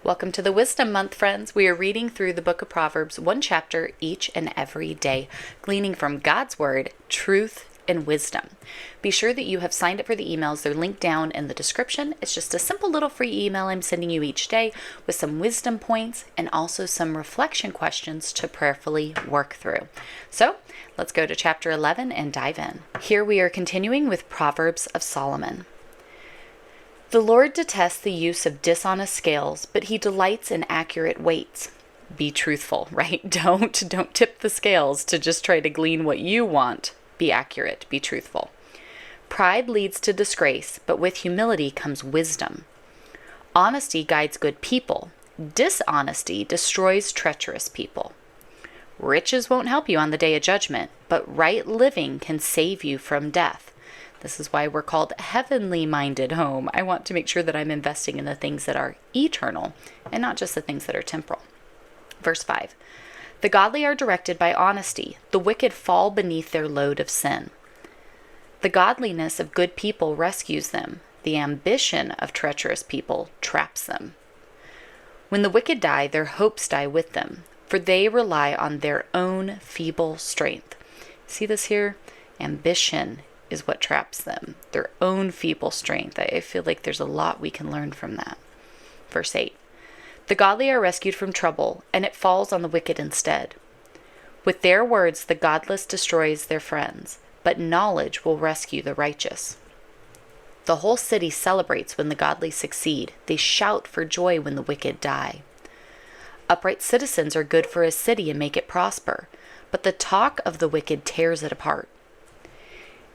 Welcome to the Wisdom Month, friends. We are reading through the Book of Proverbs, one chapter each and every day, gleaning from God's Word, truth, and wisdom. Be sure that you have signed up for the emails. They're linked down in the description. It's just a simple little free email I'm sending you each day with some wisdom points and also some reflection questions to prayerfully work through. So let's go to chapter 11 and dive in. Here we are continuing with Proverbs of Solomon. The Lord detests the use of dishonest scales, but he delights in accurate weights. Be truthful, right? Don't tip the scales to just try to glean what you want. Be accurate, be truthful. Pride leads to disgrace, but with humility comes wisdom. Honesty guides good people. Dishonesty destroys treacherous people. Riches won't help you on the day of judgment, but right living can save you from death. This is why we're called heavenly minded home. I want to make sure that I'm investing in the things that are eternal and not just the things that are temporal. Verse 5. The godly are directed by honesty. The wicked fall beneath their load of sin. The godliness of good people rescues them. The ambition of treacherous people traps them. When the wicked die, their hopes die with them, for they rely on their own feeble strength. See this here? Ambition is what traps them. Their own feeble strength. I feel like there's a lot we can learn from that. Verse 8. The godly are rescued from trouble, and it falls on the wicked instead. With their words, the godless destroys their friends, but knowledge will rescue the righteous. The whole city celebrates when the godly succeed. They shout for joy when the wicked die. Upright citizens are good for a city and make it prosper, but the talk of the wicked tears it apart.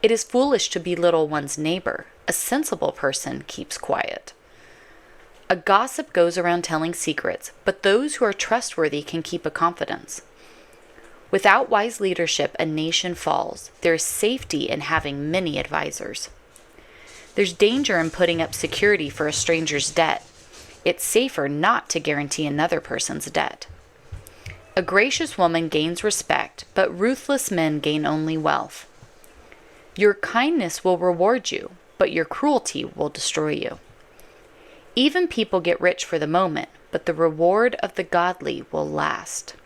It is foolish to belittle one's neighbor. A sensible person keeps quiet. A gossip goes around telling secrets, but those who are trustworthy can keep a confidence. Without wise leadership, a nation falls. There is safety in having many advisors. There's danger in putting up security for a stranger's debt. It's safer not to guarantee another person's debt. A gracious woman gains respect, but ruthless men gain only wealth. Your kindness will reward you, but your cruelty will destroy you. Even people get rich for the moment, but the reward of the godly will last.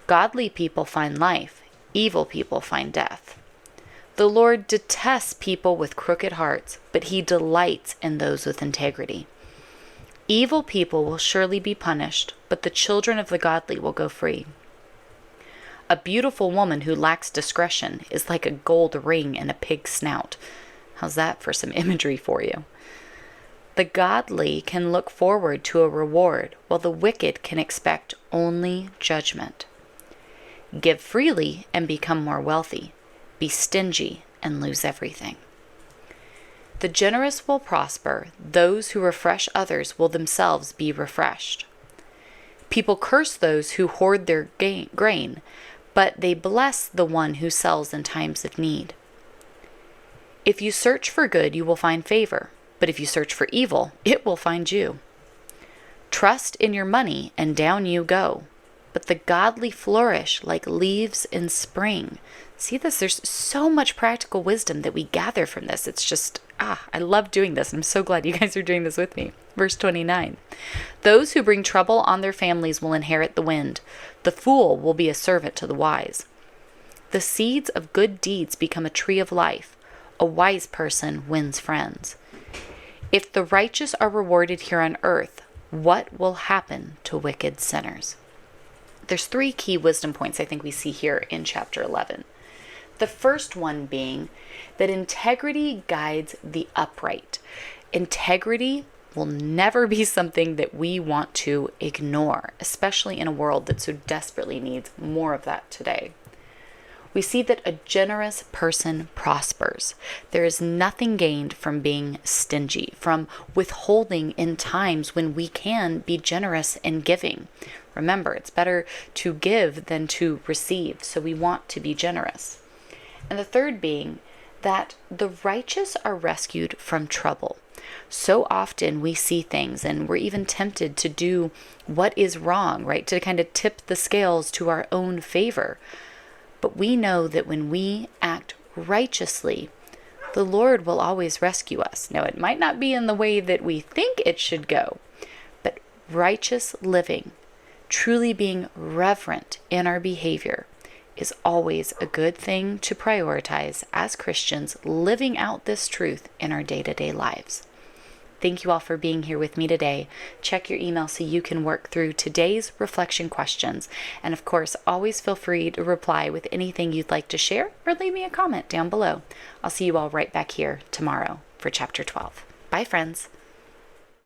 Godly people find life, evil people find death. The Lord detests people with crooked hearts, but he delights in those with integrity. Evil people will surely be punished, but the children of the godly will go free. A beautiful woman who lacks discretion is like a gold ring in a pig's snout. How's that for some imagery for you? The godly can look forward to a reward, while the wicked can expect only judgment. Give freely and become more wealthy. Be stingy and lose everything. The generous will prosper. Those who refresh others will themselves be refreshed. People curse those who hoard their grain, but they bless the one who sells in times of need. If you search for good, you will find favor, but if you search for evil, it will find you. Trust in your money, and down you go, but the godly flourish like leaves in spring. See this? There's so much practical wisdom that we gather from this. It's just, I love doing this. I'm so glad you guys are doing this with me. Verse 29. Those who bring trouble on their families will inherit the wind. The fool will be a servant to the wise. The seeds of good deeds become a tree of life. A wise person wins friends. If the righteous are rewarded here on earth, what will happen to wicked sinners? There's 3 key wisdom points I think we see here in chapter 11. The first one being that integrity guides the upright. Integrity will never be something that we want to ignore, especially in a world that so desperately needs more of that today. We see that a generous person prospers. There is nothing gained from being stingy, from withholding in times when we can be generous in giving. Remember, it's better to give than to receive, so we want to be generous. And the third being that the righteous are rescued from trouble. So often we see things and we're even tempted to do what is wrong, right? To kind of tip the scales to our own favor. But we know that when we act righteously, the Lord will always rescue us. Now, it might not be in the way that we think it should go, but righteous living, truly being reverent in our behavior, is always a good thing to prioritize as Christians living out this truth in our day-to-day lives. Thank you all for being here with me today. Check your email so you can work through today's reflection questions. And of course, always feel free to reply with anything you'd like to share or leave me a comment down below. I'll see you all right back here tomorrow for chapter 12. Bye, friends.